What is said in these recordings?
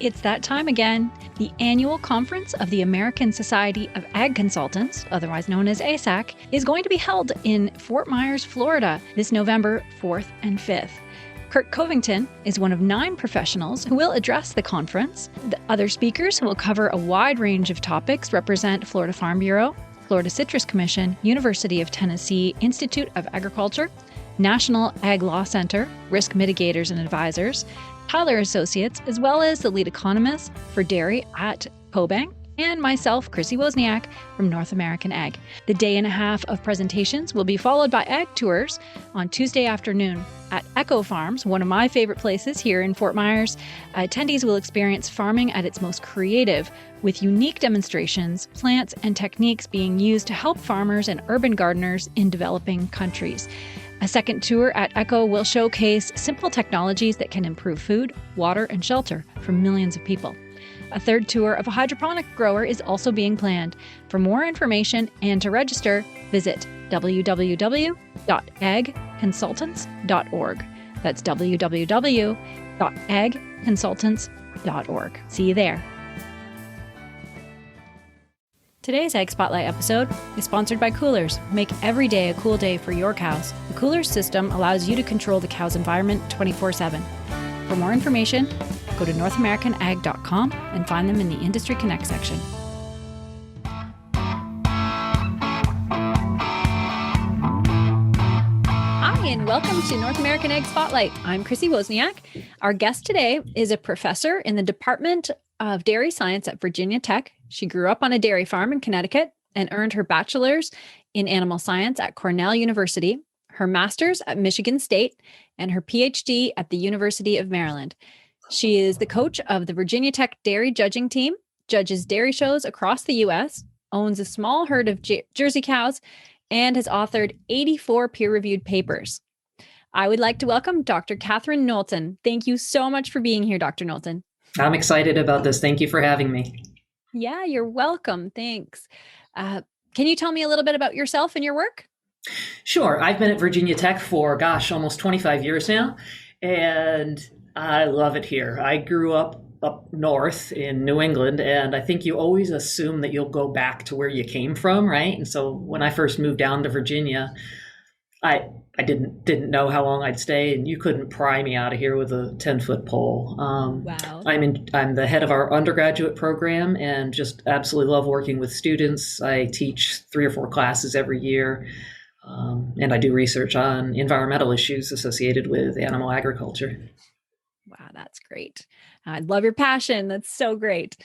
It's that time again. The annual conference of the American Society of Ag Consultants, otherwise known as ASAC, is going to be held in Fort Myers, Florida, this November 4th and 5th. Kurt Covington is one of 9 professionals who will address the conference. The other speakers who will cover a wide range of topics represent Florida Farm Bureau, Florida Citrus Commission, University of Tennessee Institute of Agriculture, National Ag Law Center, Risk Mitigators and Advisors, Tyler Associates, as well as the lead economist for dairy at CoBank, and myself, Chrissy Wozniak from North American Ag. The day and a half of presentations will be followed by ag tours on Tuesday afternoon at Echo Farms, one of my favorite places here in Fort Myers. Attendees will experience farming at its most creative, with unique demonstrations, plants, and techniques being used to help farmers and urban gardeners in developing countries. A second tour at Echo will showcase simple technologies that can improve food, water, and shelter for millions of people. A third tour of a hydroponic grower is also being planned. For more information and to register, visit www.agconsultants.org. That's www.agconsultants.org. See you there. Today's Ag Spotlight episode is sponsored by Coolers. Make every day a cool day for your cows. The Coolers system allows you to control the cow's environment 24/7. For more information, go to NorthAmericanAg.com and find them in the Industry Connect section. Hi, and welcome to North American Ag Spotlight. I'm Chrissy Wozniak. Our guest today is a professor in the Department of Dairy Science at Virginia Tech. She grew up on a dairy farm in Connecticut and earned her bachelor's in animal science at Cornell University, her master's at Michigan State, and her Ph.D. at the University of Maryland. She is the coach of the Virginia Tech dairy judging team, judges dairy shows across the U.S., owns a small herd of Jersey cows, and has authored 84 peer-reviewed papers. I would like to welcome Dr. Katharine Knowlton. Thank you so much for being here, Dr. Knowlton. I'm excited about this. Thank you for having me. Yeah, you're welcome. Thanks. Can you tell me a little bit about yourself and your work? Sure. I've been at Virginia Tech for, almost 25 years now, and I love it here. I grew up north in New England, and I think you always assume that you'll go back to where you came from, right? And so when I first moved down to Virginia, I didn't know how long I'd stay, and you couldn't pry me out of here with a 10-foot pole. Wow. I'm the head of our undergraduate program and just absolutely love working with students. I teach 3 or 4 classes every year, and I do research on environmental issues associated with animal agriculture. Wow, that's great. I love your passion. That's so great.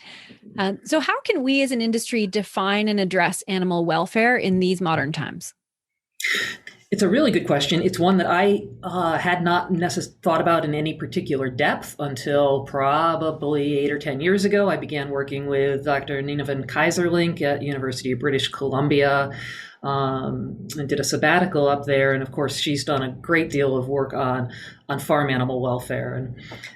So how can we as an industry define and address animal welfare in these modern times? It's a really good question. It's one that I had not thought about in any particular depth until probably 8 or 10 years ago. I began working with Dr. Nina van Keyserlink at University of British Columbia and did a sabbatical up there. And of course, she's done a great deal of work on farm animal welfare,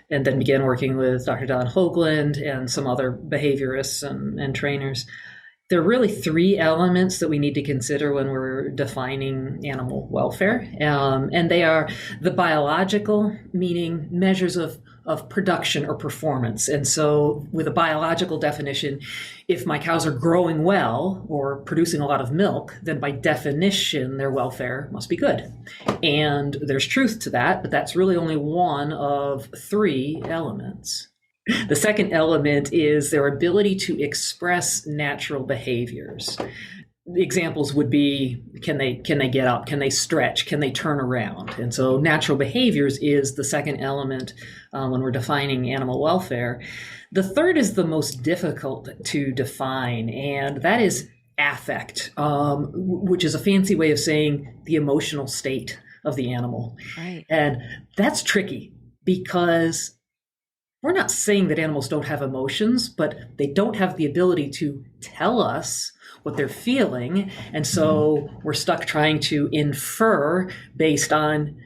and then began working with Dr. Don Hoagland and some other behaviorists and trainers. There are really 3 elements that we need to consider when we're defining animal welfare. And they are the biological, meaning measures of production or performance. And so with a biological definition, if my cows are growing well or producing a lot of milk, then by definition, their welfare must be good. And there's truth to that, but that's really only one of 3 elements. The second element is their ability to express natural behaviors. The examples would be, can they get up? Can they stretch? Can they turn around? And so natural behaviors is the second element when we're defining animal welfare. The third is the most difficult to define, and that is affect, which is a fancy way of saying the emotional state of the animal. Right. And that's tricky because we're not saying that animals don't have emotions, but they don't have the ability to tell us what they're feeling. And so we're stuck trying to infer based on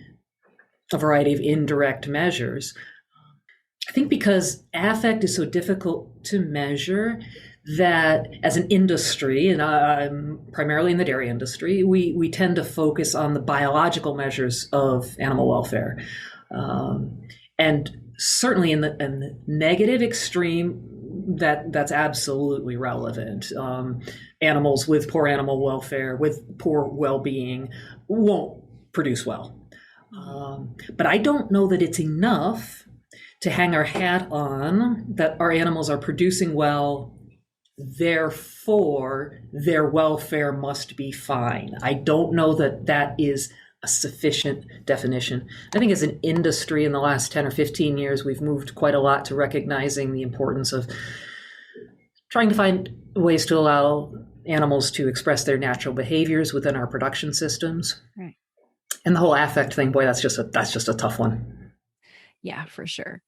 a variety of indirect measures. I think because affect is so difficult to measure, that as an industry, and I'm primarily in the dairy industry, we tend to focus on the biological measures of animal welfare. And certainly in the negative extreme, that's absolutely relevant. Animals with poor animal welfare, with poor well-being, won't produce well. But I don't know that it's enough to hang our hat on that our animals are producing well, therefore their welfare must be fine. I don't know that that is a sufficient definition. I think as an industry in the last 10 or 15 years, we've moved quite a lot to recognizing the importance of trying to find ways to allow animals to express their natural behaviors within our production systems. Right. And the whole affect thing, boy, that's just a tough one. Yeah, for sure.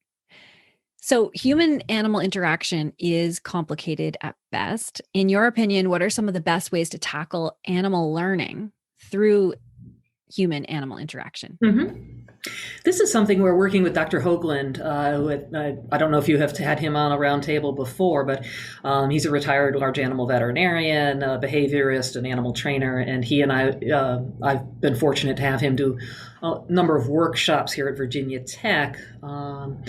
So human-animal interaction is complicated at best. In your opinion, what are some of the best ways to tackle animal learning through human-animal interaction? This is something we're working with Dr. Hoagland. I don't know if you have had him on a round table before, but he's a retired large animal veterinarian, a behaviorist, an animal trainer, and he and I've been fortunate to have him do a number of workshops here at Virginia Tech on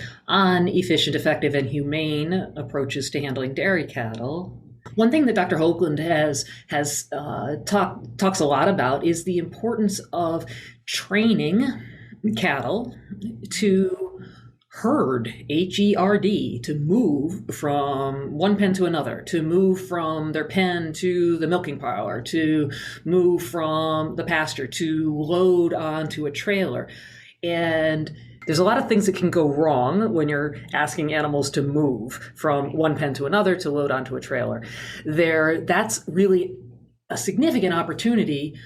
efficient, effective, and humane approaches to handling dairy cattle. One thing that Dr. Hoagland talks a lot about is the importance of training cattle to herd, H-E-R-D, to move from one pen to another, to move from their pen to the milking parlor, to move from the pasture, to load onto a trailer. And there's a lot of things that can go wrong when you're asking animals to move from one pen to another to load onto a trailer. That's really a significant opportunity,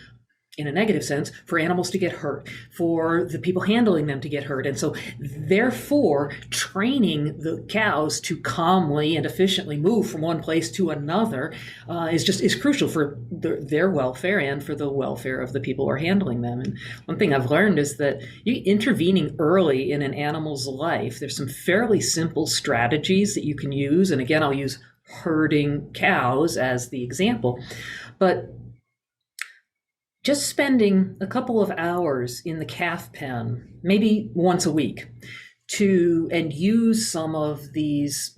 in a negative sense, for animals to get hurt, for the people handling them to get hurt. And so therefore, training the cows to calmly and efficiently move from one place to another is crucial for their welfare and for the welfare of the people who are handling them. And one thing I've learned is that intervening early in an animal's life, there's some fairly simple strategies that you can use. And again, I'll use herding cows as the example, but just spending a couple of hours in the calf pen, maybe once a week, and use some of these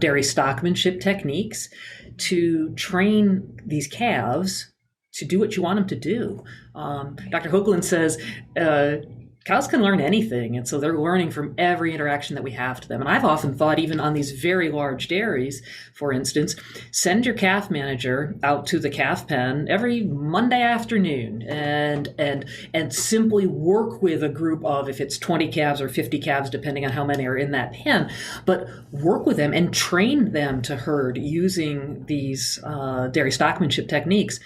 dairy stockmanship techniques to train these calves to do what you want them to do. Dr. Hoagland says cows can learn anything, and so they're learning from every interaction that we have to them. And I've often thought, even on these very large dairies, for instance, send your calf manager out to the calf pen every Monday afternoon and simply work with a group of, if it's 20 calves or 50 calves, depending on how many are in that pen, but work with them and train them to herd using these dairy stockmanship techniques.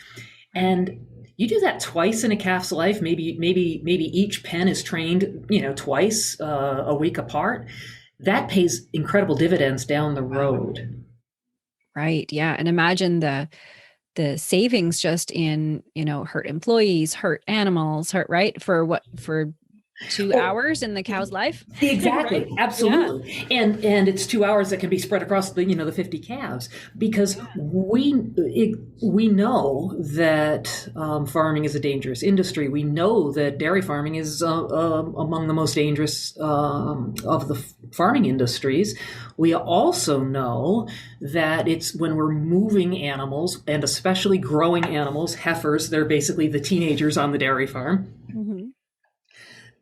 And you do that twice in a calf's life. Maybe each pen is trained, twice a week apart. That pays incredible dividends down the road. Right. Yeah. And imagine the savings just in, hurt employees, hurt animals, right? For 2 hours in the cow's life? Exactly. Right? Absolutely. Yeah. And it's 2 hours that can be spread across the 50 calves, because we know that farming is a dangerous industry. We know that dairy farming is among the most dangerous of the farming industries. We also know that it's when we're moving animals, and especially growing animals, heifers, they're basically the teenagers on the dairy farm. Mm-hmm.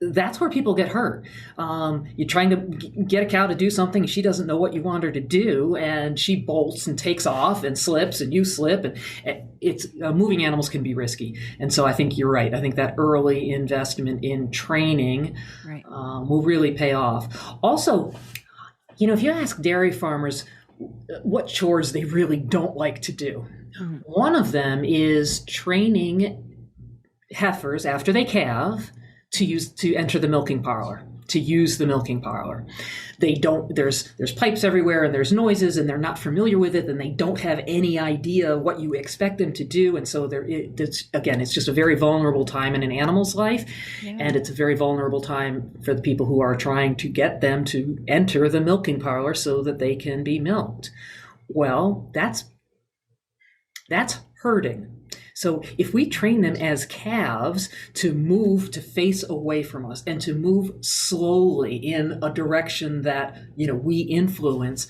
That's where people get hurt. You're trying to get a cow to do something, she doesn't know what you want her to do, and she bolts and takes off and slips, and you slip, and moving animals can be risky. And so I think you're right. I think that early investment in training will really pay off. Also, if you ask dairy farmers what chores they really don't like to do, one of them is training heifers after they calve to enter the milking parlor, to use the milking parlor. There's pipes everywhere, and there's noises, and they're not familiar with it, and they don't have any idea what you expect them to do. And so it's just a very vulnerable time in an animal's life. Yeah. And it's a very vulnerable time for the people who are trying to get them to enter the milking parlor so that they can be milked. Well, that's herding. So if we train them as calves to face away from us and to move slowly in a direction that, we influence,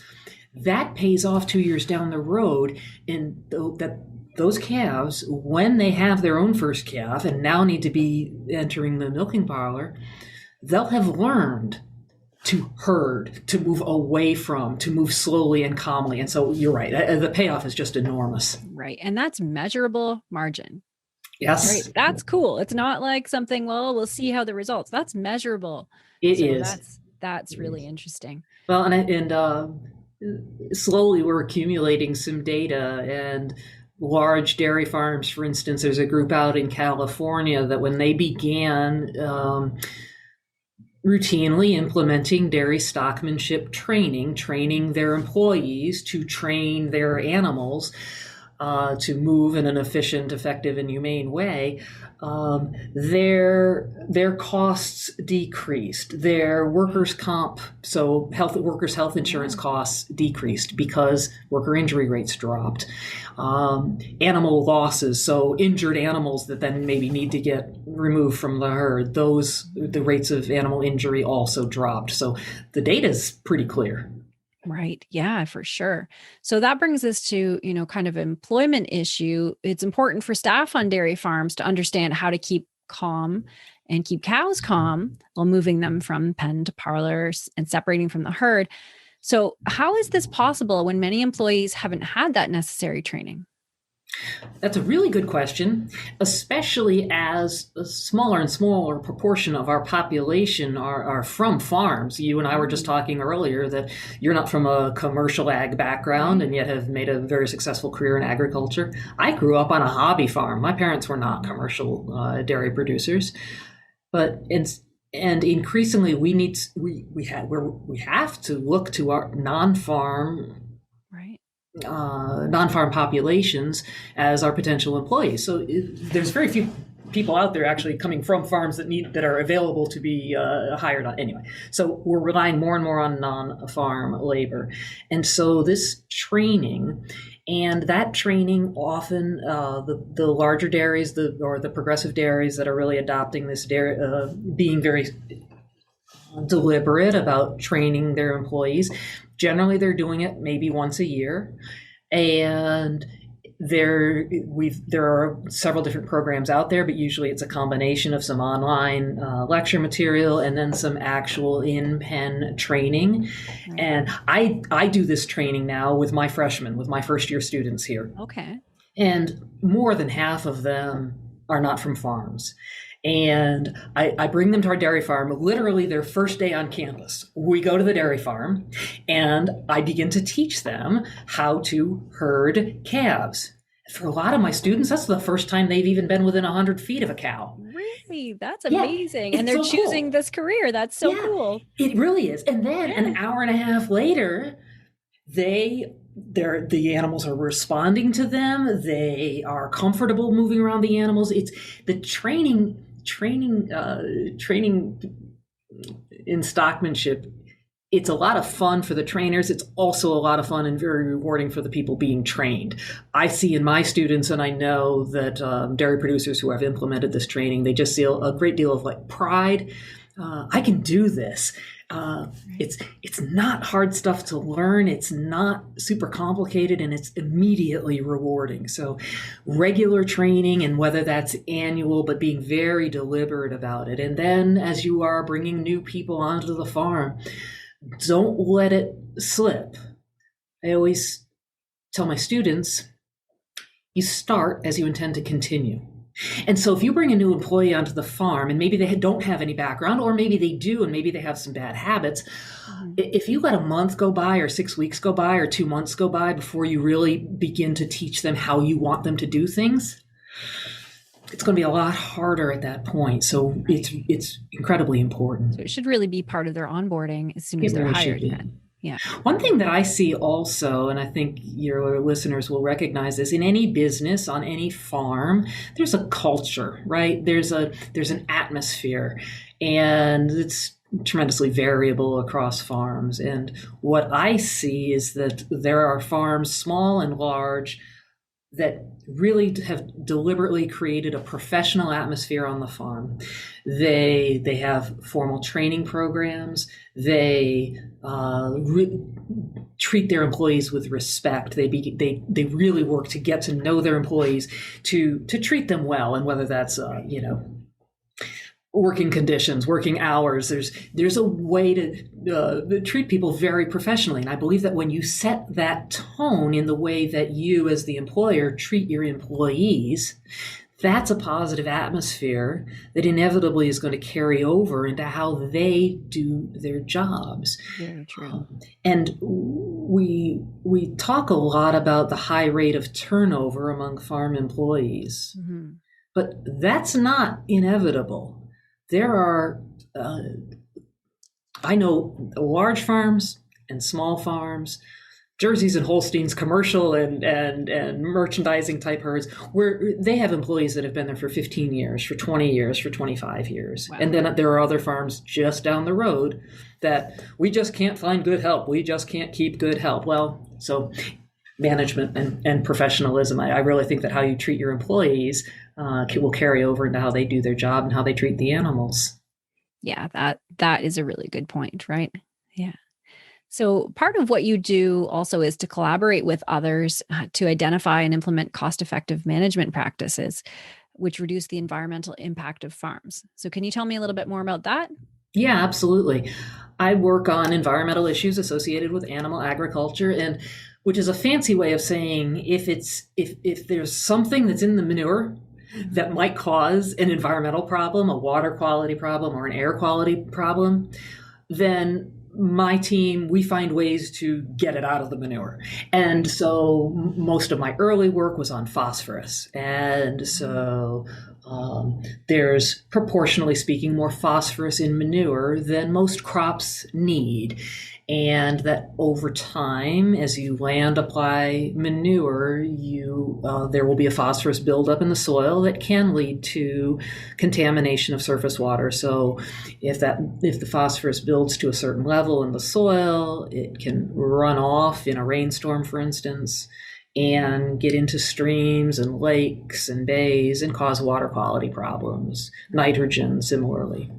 that pays off 2 years down the road. And that those calves, when they have their own first calf and now need to be entering the milking parlor, they'll have learned to herd, to move away from, to move slowly and calmly. And so you're right. The payoff is just enormous. Right. And that's measurable margin. Yes. Right. That's cool. It's not like something, well, we'll see how the results. That's measurable. It is. That's really interesting. Well, and slowly we're accumulating some data, and large dairy farms, for instance, there's a group out in California that when they began routinely implementing dairy stockmanship training their employees to train their animals to move in an efficient, effective, and humane way, their costs decreased. Their workers' comp, so workers' health insurance costs decreased because worker injury rates dropped. Animal losses, so injured animals that then maybe need to get removed from the herd, the rates of animal injury also dropped. So the data is pretty clear. Right. Yeah, for sure. So that brings us to, kind of employment issue. It's important for staff on dairy farms to understand how to keep calm and keep cows calm while moving them from pen to parlors and separating from the herd. So how is this possible when many employees haven't had that necessary training? That's a really good question, especially as a smaller and smaller proportion of our population are from farms. You and I were just talking earlier that you're not from a commercial ag background and yet have made a very successful career in agriculture. I grew up on a hobby farm. My parents were not commercial dairy producers, but and increasingly we have to look to our non-farm populations as our potential employees. So there's very few people out there actually coming from farms that are available to be hired on anyway. So we're relying more and more on non-farm labor. And so this training, and that training often the larger dairies, or the progressive dairies that are really adopting this dairy, being very deliberate about training their employees. Generally, they're doing it maybe once a year, and there are several different programs out there, but usually it's a combination of some online lecture material and then some actual in-pen training. Mm-hmm. And I do this training now with my freshmen, with my first-year students here. Okay. And more than half of them are not from farms. And I bring them to our dairy farm, literally their first day on campus. We go to the dairy farm and I begin to teach them how to herd calves. For a lot of my students, that's the first time they've even been within 100 feet of a cow. Really? That's amazing. And they're choosing this career. That's so cool. It really is. And then an hour and a half later, the animals are responding to them. They are comfortable moving around the animals. It's the training in stockmanship. It's a lot of fun for the trainers. It's also a lot of fun and very rewarding for the people being trained. I see in my students, and I know that dairy producers who have implemented this training, they just feel a great deal of pride. I can do this. It's not hard stuff to learn. It's not super complicated, and it's immediately rewarding. So regular training, and whether that's annual, but being very deliberate about it. And then as you are bringing new people onto the farm, don't let it slip. I always tell my students, you start as you intend to continue. And so if you bring a new employee onto the farm and maybe they don't have any background, or maybe they do and maybe they have some bad habits, if you let a month go by or 6 weeks go by or 2 months go by before you really begin to teach them how you want them to do things, it's going to be a lot harder at that point. So it's incredibly important. So it should really be part of their onboarding as soon as they're hired. Yeah. One thing that I see also, and I think your listeners will recognize this, in any business, on any farm, there's a culture, right? There's an atmosphere, and it's tremendously variable across farms. And what I see is that there are farms, small and large, that really have deliberately created a professional atmosphere on the farm. They have formal training programs. They treat their employees with respect. They really work to get to know their employees, to treat them well, and whether that's working conditions, working hours. There's a way to treat people very professionally. And I believe that when you set that tone in the way that you as the employer treat your employees, that's a positive atmosphere that inevitably is going to carry over into how they do their jobs. Very true. And we talk a lot about the high rate of turnover among farm employees, but that's not inevitable. There are, I know large farms and small farms, Jerseys and Holsteins, commercial and merchandising type herds, where they have employees that have been there for 15 years, for 20 years, for 25 years. Wow. And then there are other farms just down the road that we just can't find good help. We just can't keep good help. Well, so management and professionalism, I really think that how you treat your employees will carry over into how they do their job and how they treat the animals. Yeah, that is a really good point, right? Yeah. So part of what you do also is to collaborate with others to identify and implement cost-effective management practices, which reduce the environmental impact of farms. So can you tell me a little bit more about that? Yeah, absolutely. I work on environmental issues associated with animal agriculture, and which is a fancy way of saying if there's something that's in the manure that might cause an environmental problem, a water quality problem, or an air quality problem, then my team, we find ways to get it out of the manure. And so most of my early work was on phosphorus. And so there's, proportionally speaking, more phosphorus in manure than most crops need. And that over time, as you land apply manure, there will be a phosphorus buildup in the soil that can lead to contamination of surface water. So if the phosphorus builds to a certain level in the soil, it can run off in a rainstorm, for instance, and get into streams and lakes and bays and cause water quality problems. Nitrogen, similarly.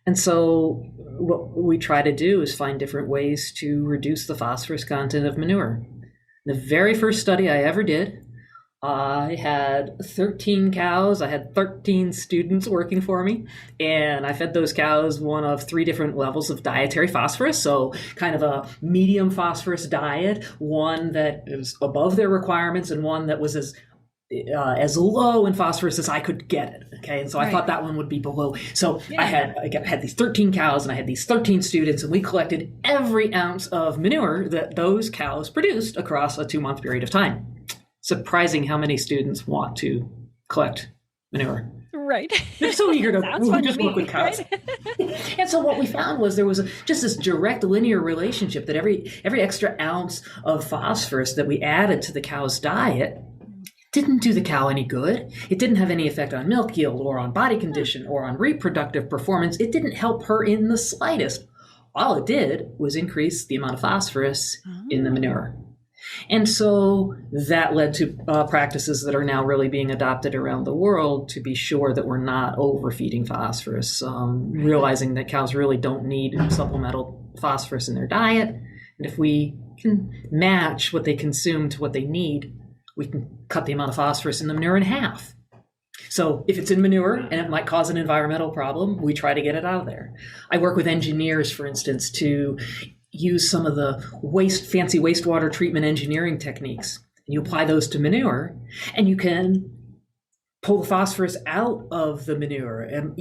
And so what we try to do is find different ways to reduce the phosphorus content of manure. The very first study I ever did, I had 13 cows. I had 13 students working for me, and I fed those cows one of 3 different levels of dietary phosphorus. So kind of a medium phosphorus diet, one that is above their requirements and one that was as low in phosphorus as I could get it. Okay. And so I thought that one would be below. So I had these 13 cows and I had these 13 students, and we collected every ounce of manure that those cows produced across a 2-month period of time. Surprising how many students want to collect manure. Right. They're so eager to just work with cows. Right? And so what we found was there was just this direct linear relationship that every extra ounce of phosphorus that we added to the cow's diet didn't do the cow any good. It didn't have any effect on milk yield or on body condition or on reproductive performance. It didn't help her in the slightest. All it did was increase the amount of phosphorus in the manure. And so that led to practices that are now really being adopted around the world to be sure that we're not overfeeding phosphorus, realizing that cows really don't need supplemental phosphorus in their diet. And if we can match what they consume to what they need, we can cut the amount of phosphorus in the manure in half. So if it's in manure and it might cause an environmental problem, we try to get it out of there. I work with engineers, for instance, to use some of the fancy wastewater treatment engineering techniques. And you apply those to manure, and you can pull the phosphorus out of the manure and,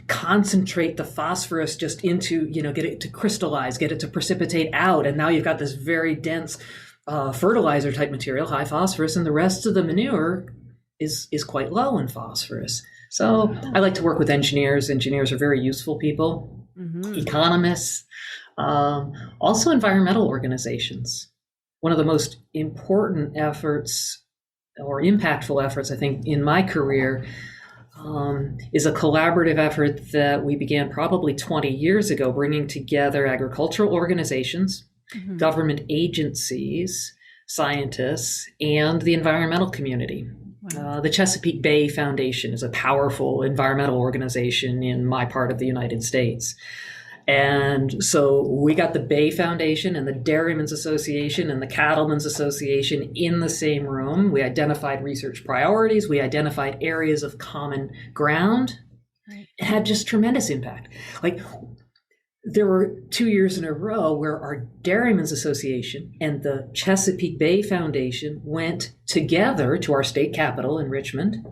concentrate the phosphorus just into, get it to crystallize, get it to precipitate out. And now you've got this very dense fertilizer type material, high phosphorus, and the rest of the manure is quite low in phosphorus. So I like to work with engineers. Engineers are very useful people, economists, also environmental organizations. One of the most important efforts or impactful efforts, I think, in my career is a collaborative effort that we began probably 20 years ago, bringing together agricultural organizations, government agencies, scientists, and the environmental community. Wow. The Chesapeake Bay Foundation is a powerful environmental organization in my part of the United States. And so we got the Bay Foundation and the Dairymen's Association and the Cattlemen's Association in the same room. We identified research priorities. We identified areas of common ground. Right. It had just tremendous impact. Like, there were 2 years in a row where our Dairymen's Association and the Chesapeake Bay Foundation went together to our state capital in Richmond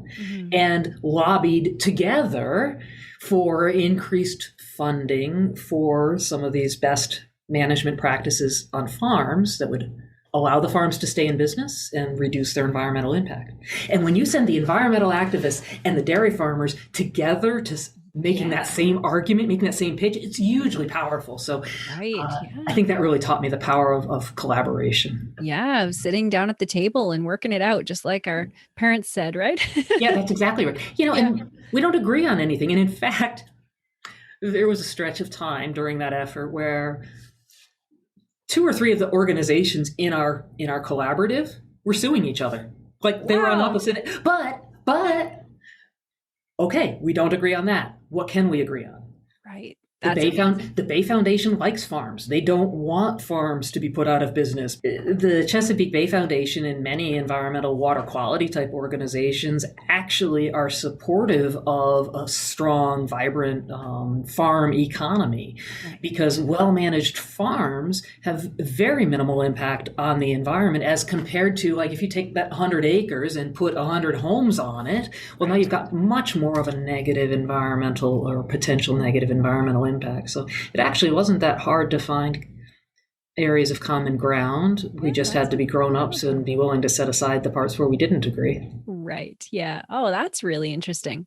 and lobbied together for increased funding for some of these best management practices on farms that would allow the farms to stay in business and reduce their environmental impact. And when you send the environmental activists and the dairy farmers together to making that same argument, making that same pitch, it's hugely powerful. So I think that really taught me the power of collaboration. Yeah, sitting down at the table and working it out, just like our parents said, right? Yeah, that's exactly right. And we don't agree on anything. And in fact, there was a stretch of time during that effort where 2 or 3 of the organizations in our collaborative were suing each other. Like, they were on opposite, but okay, we don't agree on that. What can we agree on? Right. The Bay Foundation likes farms. They don't want farms to be put out of business. The Chesapeake Bay Foundation and many environmental water quality type organizations actually are supportive of a strong, vibrant farm economy, because well-managed farms have very minimal impact on the environment as compared to, like, if you take that 100 acres and put 100 homes on it, well, now you've got much more of a negative environmental or potential negative environmental impact. So it actually wasn't that hard to find areas of common ground. We just had to be grown-ups and be willing to set aside the parts where we didn't agree. Right. Yeah. Oh, that's really interesting.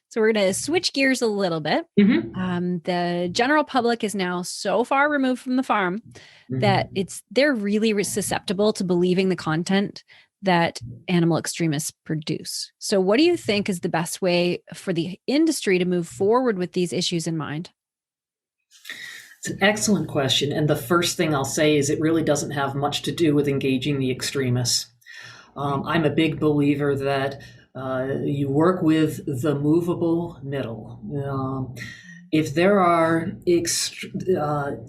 So we're going to switch gears a little bit. The general public is now so far removed from the farm that they're really susceptible to believing the content that animal extremists produce. So what do you think is the best way for the industry to move forward with these issues in mind? It's an excellent question. And the first thing I'll say is it really doesn't have much to do with engaging the extremists. I'm a big believer that you work with the movable middle. If there are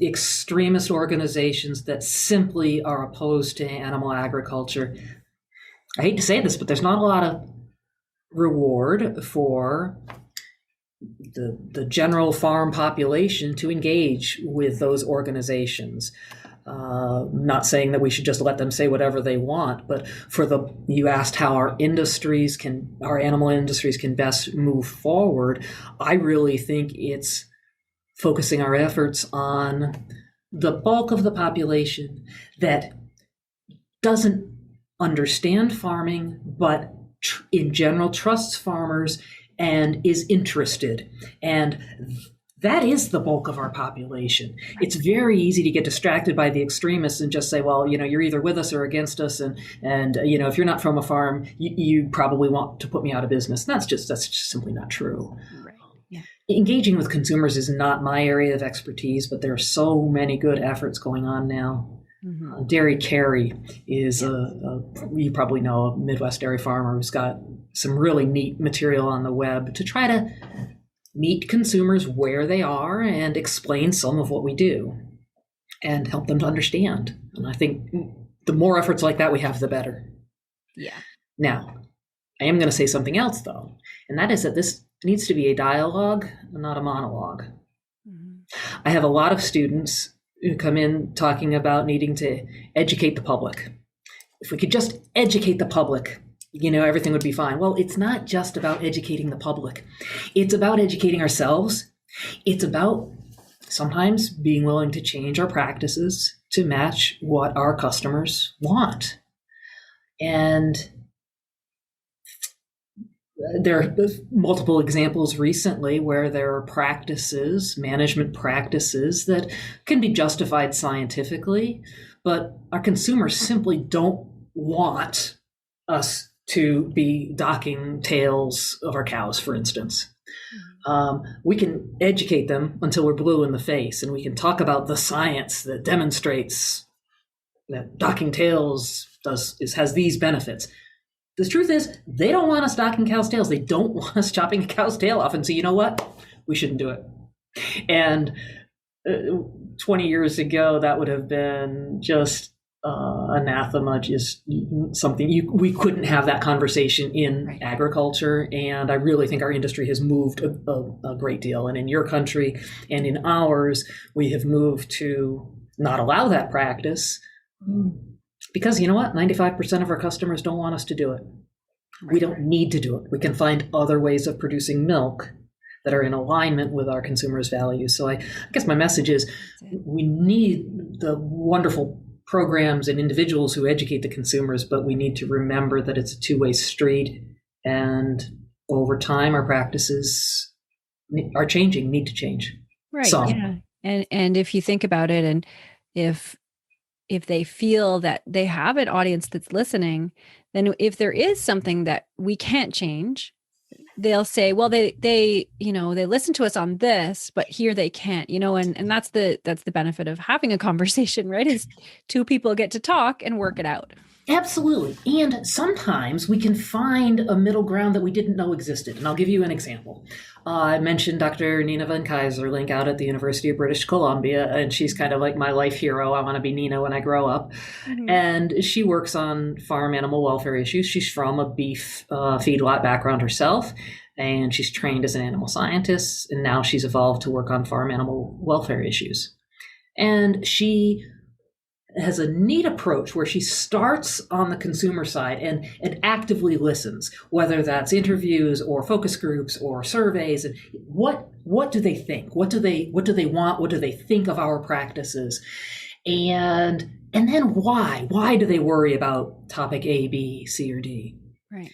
extremist organizations that simply are opposed to animal agriculture, I hate to say this, but there's not a lot of reward for the general farm population to engage with those organizations. Not saying that we should just let them say whatever they want, but you asked how our animal industries can best move forward. I really think it's focusing our efforts on the bulk of the population that doesn't understand farming, but in general trusts farmers and is interested. And that is the bulk of our population. It's very easy to get distracted by the extremists and just say, well, you're either with us or against us. And if you're not from a farm, you probably want to put me out of business. That's just simply not true. Right. Yeah. Engaging with consumers is not my area of expertise, but there are so many good efforts going on now. Dairy Carry is you probably know, a Midwest dairy farmer who's got some really neat material on the web to try to meet consumers where they are and explain some of what we do and help them to understand. And I think the more efforts like that we have, the better. Yeah. Now, I am going to say something else, though, and that is that this needs to be a dialogue, not a monologue. I have a lot of students who come in talking about needing to educate the public. If we could just educate the public, everything would be fine. Well, it's not just about educating the public. It's about educating ourselves. It's about sometimes being willing to change our practices to match what our customers want. And there are multiple examples recently where there are management practices that can be justified scientifically, but our consumers simply don't want us to be docking tails of our cows, for instance. We can educate them until we're blue in the face, and we can talk about the science that demonstrates that docking tails has these benefits. The truth is, they don't want us docking cows' tails. They don't want us chopping a cow's tail off. And so, you know what? We shouldn't do it. And 20 years ago, that would have been just anathema, just something we couldn't have that conversation in agriculture. And I really think our industry has moved a great deal. And in your country and in ours, we have moved to not allow that practice because, you know what? 95% of our customers don't want us to do it. We don't need to do it. We can find other ways of producing milk that are in alignment with our consumers' values. So I guess my message is we need the wonderful programs and individuals who educate the consumers, but we need to remember that it's a two-way street. And over time, our practices are changing, need to change. Right. So. Yeah. And if you think about it, and if they feel that they have an audience that's listening, then if there is something that we can't change, they'll say, well, they listen to us on this, but here they can't, and that's the benefit of having a conversation, right? Is two people get to talk and work it out. Absolutely. And sometimes we can find a middle ground that we didn't know existed. And I'll give you an example. I mentioned Dr. Nina Van Keyserlink out at the University of British Columbia, and she's kind of like my life hero. I want to be Nina when I grow up. Mm-hmm. And she works on farm animal welfare issues. She's from a beef feedlot background herself, and she's trained as an animal scientist, and now she's evolved to work on farm animal welfare issues. And she has a neat approach where she starts on the consumer side and actively listens, whether that's interviews or focus groups or surveys. And what do they think? What do they want? What do they think of our practices? And then why? Why do they worry about topic A, B, C, or D? Right.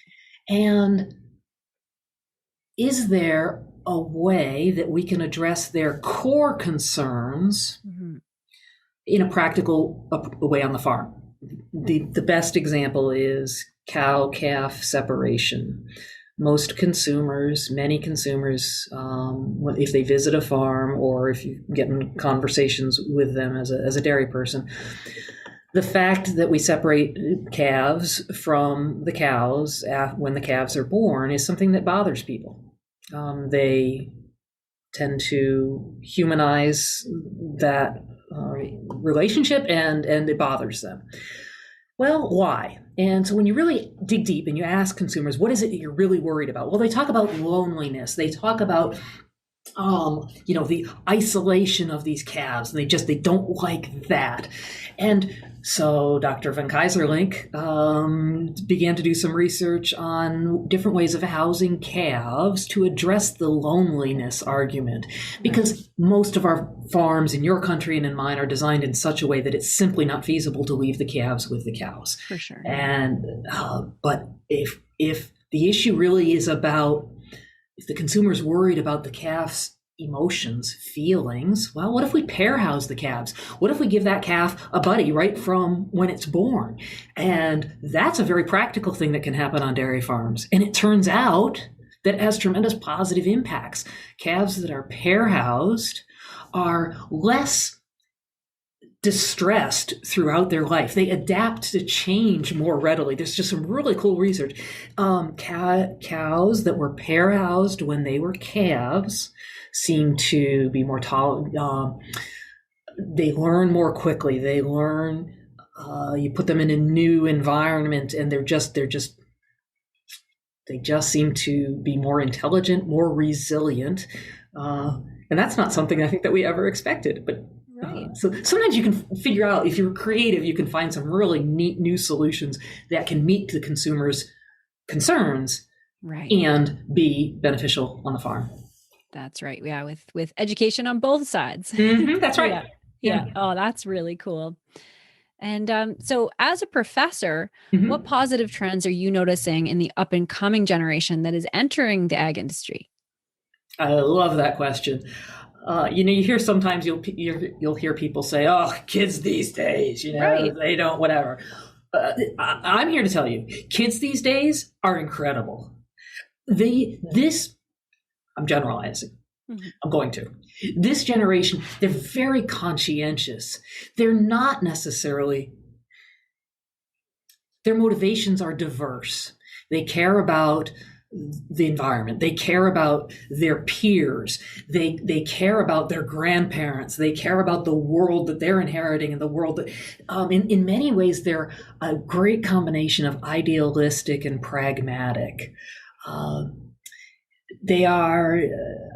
And is there a way that we can address their core concerns in a practical way on the farm? The best example is cow-calf separation. Many consumers, if they visit a farm or if you get in conversations with them as a dairy person, the fact that we separate calves from the cows when the calves are born is something that bothers people. They tend to humanize that relationship, and it bothers them. Well, why? And so when you really dig deep and you ask consumers, what is it that you're really worried about? Well, they talk about loneliness. They talk about, the isolation of these calves. And they don't like that. And so Dr. Van Keyserlink began to do some research on different ways of housing calves to address the loneliness argument, because most of our farms in your country and in mine are designed in such a way that it's simply not feasible to leave the calves with the cows. For sure. And but if the issue really is about, if the consumer's worried about the calf's emotions, feelings, well, what if we pair house the calves? What if we give that calf a buddy right from when it's born? And that's a very practical thing that can happen on dairy farms. And it turns out that it has tremendous positive impacts. Calves that are pair housed are less distressed throughout their life. They adapt to change more readily. There's just some really cool research. Cows that were pair housed when they were calves seem to be more tolerant. They learn more quickly. They learn. You put them in a new environment, and they just seem to be more intelligent, more resilient, and that's not something I think that we ever expected. But right. So sometimes you can figure out, if you're creative, you can find some really neat new solutions that can meet the consumer's concerns, right, and be beneficial on the farm. That's right. Yeah, with education on both sides. Mm-hmm, that's right. Yeah. Oh, that's really cool. And so as a professor, what positive trends are you noticing in the up and coming generation that is entering the ag industry? I love that question. You hear sometimes you'll hear people say, "Oh, kids these days, right, they don't whatever." I'm here to tell you, kids these days are incredible. I'm generalizing. I'm going to. This generation, they're very conscientious. They're not necessarily their motivations are diverse. They care about the environment. They care about their peers. They care about their grandparents. They care about the world that they're inheriting and the world that, in many ways, they're a great combination of idealistic and pragmatic. They are,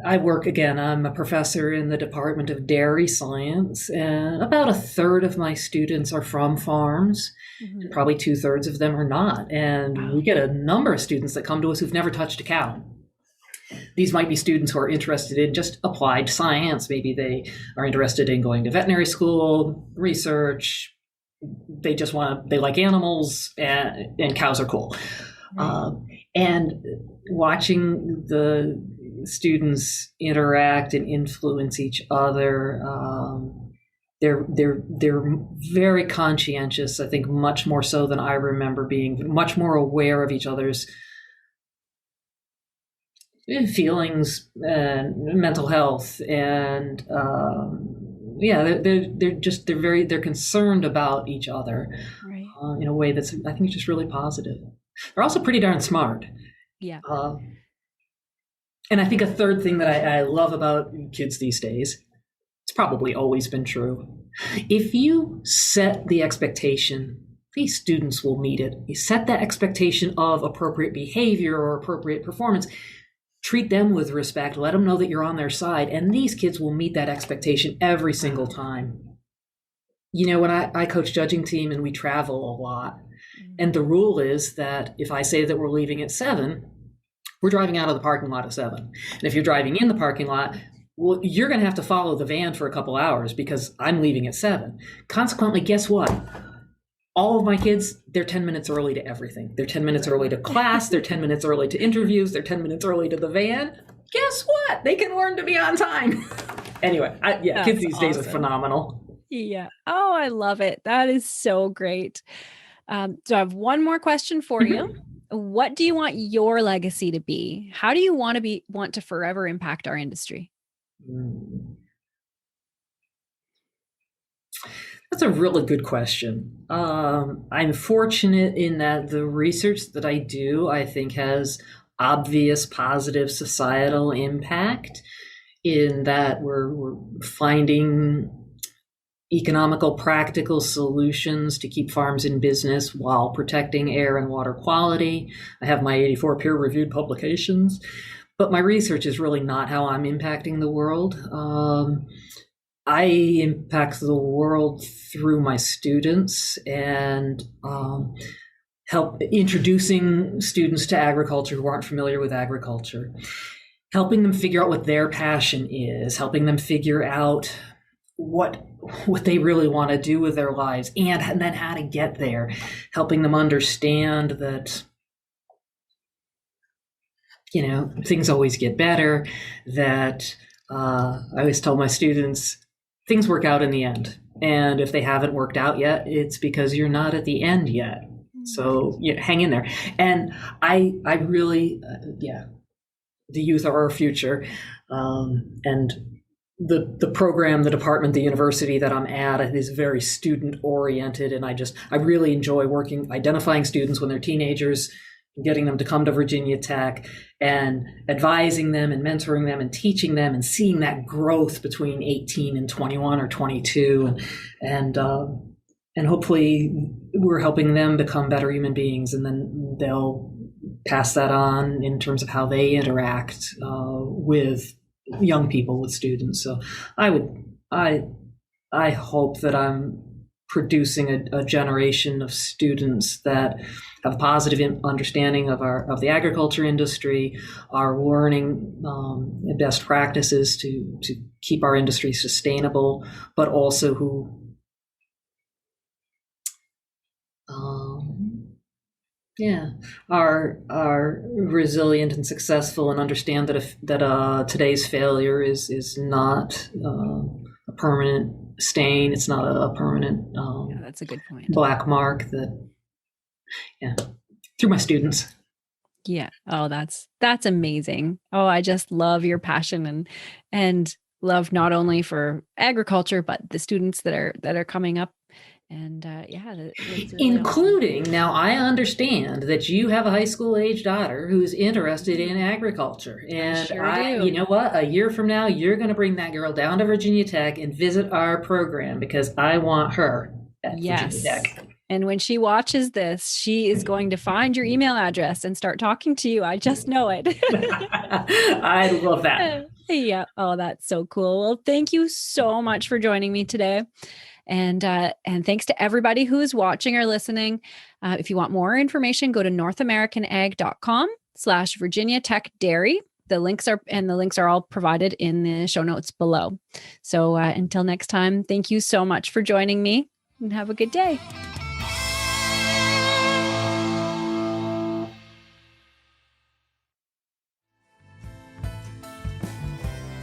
I'm a professor in the Department of Dairy Science, and about a third of my students are from farms, and probably 2/3 of them are not. And we get a number of students that come to us who've never touched a cow. These might be students who are interested in just applied science. Maybe they are interested in going to veterinary school, research. They like animals, and cows are cool. And watching the students interact and influence each other, they're very conscientious. I think much more so than I remember being, much more aware of each other's feelings and mental health, and they're concerned about each other, right, in a way that's, I think, just really positive. They're also pretty darn smart. Yeah. And I think a third thing that I love about kids these days, it's probably always been true. If you set the expectation, these students will meet it. You set that expectation of appropriate behavior or appropriate performance, treat them with respect, let them know that you're on their side, and these kids will meet that expectation every single time. You know, when I coach judging team and we travel a lot, and the rule is that if I say that we're leaving at 7, we're driving out of the parking lot at 7. And if you're driving in the parking lot, well, you're going to have to follow the van for a couple hours because I'm leaving at 7. Consequently, guess what? All of my kids, they're 10 minutes early to everything. They're 10 minutes early to class. They're 10 minutes early to interviews. They're 10 minutes early to the van. Guess what? They can learn to be on time. Anyway, kids these days are phenomenal. Yeah. Oh, I love it. That is so great. So I have one more question for you. What do you want your legacy to be? How do you want to forever impact our industry? That's a really good question. I'm fortunate in that the research that I do, I think, has obvious positive societal impact, in that we're finding economical, practical solutions to keep farms in business while protecting air and water quality. I have my 84 peer-reviewed publications, but my research is really not how I'm impacting the world. I impact the world through my students and help introducing students to agriculture who aren't familiar with agriculture, helping them figure out what their passion is, helping them figure out what they really want to do with their lives, and then how to get there, helping them understand that, you know, things always get better, that I always tell my students, things work out in the end. And if they haven't worked out yet, it's because you're not at the end yet. So hang in there. And I really, the youth are our future. And the program, the department, the university that I'm at is very student oriented. And I really enjoy identifying students when they're teenagers, getting them to come to Virginia Tech and advising them and mentoring them and teaching them and seeing that growth between 18 and 21 or 22. And hopefully we're helping them become better human beings, and then they'll pass that on in terms of how they interact with young people, with students. So I hope that I'm producing a generation of students that have a positive understanding of the agriculture industry, are learning best practices to keep our industry sustainable, but also who are resilient and successful, and understand that today's failure is not a permanent stain. It's not a permanent that's a good point. Black mark. Through my students. Yeah. Oh, that's amazing. Oh, I just love your passion and love not only for agriculture, but the students that are coming up And it's really Including, now I understand that you have a high school age daughter who's interested in agriculture. And do. you know what? A year from now, you're going to bring that girl down to Virginia Tech and visit our program because I want her at Virginia Tech. And when she watches this, she is going to find your email address and start talking to you. I just know it. I love that. Yeah. Oh, that's so cool. Well, thank you so much for joining me today. And thanks to everybody who is watching or listening. If you want more information, go to northamericanag.com/Virginia Tech Dairy. The links are all provided in the show notes below. So until next time, thank you so much for joining me and have a good day.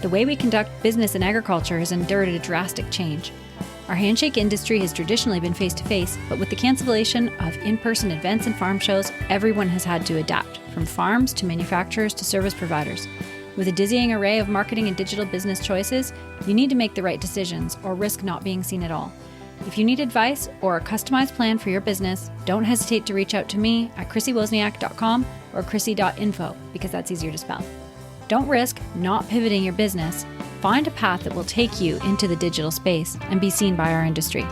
The way we conduct business in agriculture has endured a drastic change. Our handshake industry has traditionally been face-to-face, but with the cancellation of in-person events and farm shows, everyone has had to adapt, from farms to manufacturers to service providers. With a dizzying array of marketing and digital business choices, you need to make the right decisions or risk not being seen at all. If you need advice or a customized plan for your business, don't hesitate to reach out to me at chrissywozniak.com or chrissy.info, because that's easier to spell. Don't risk not pivoting your business. Find a path that will take you into the digital space and be seen by our industry.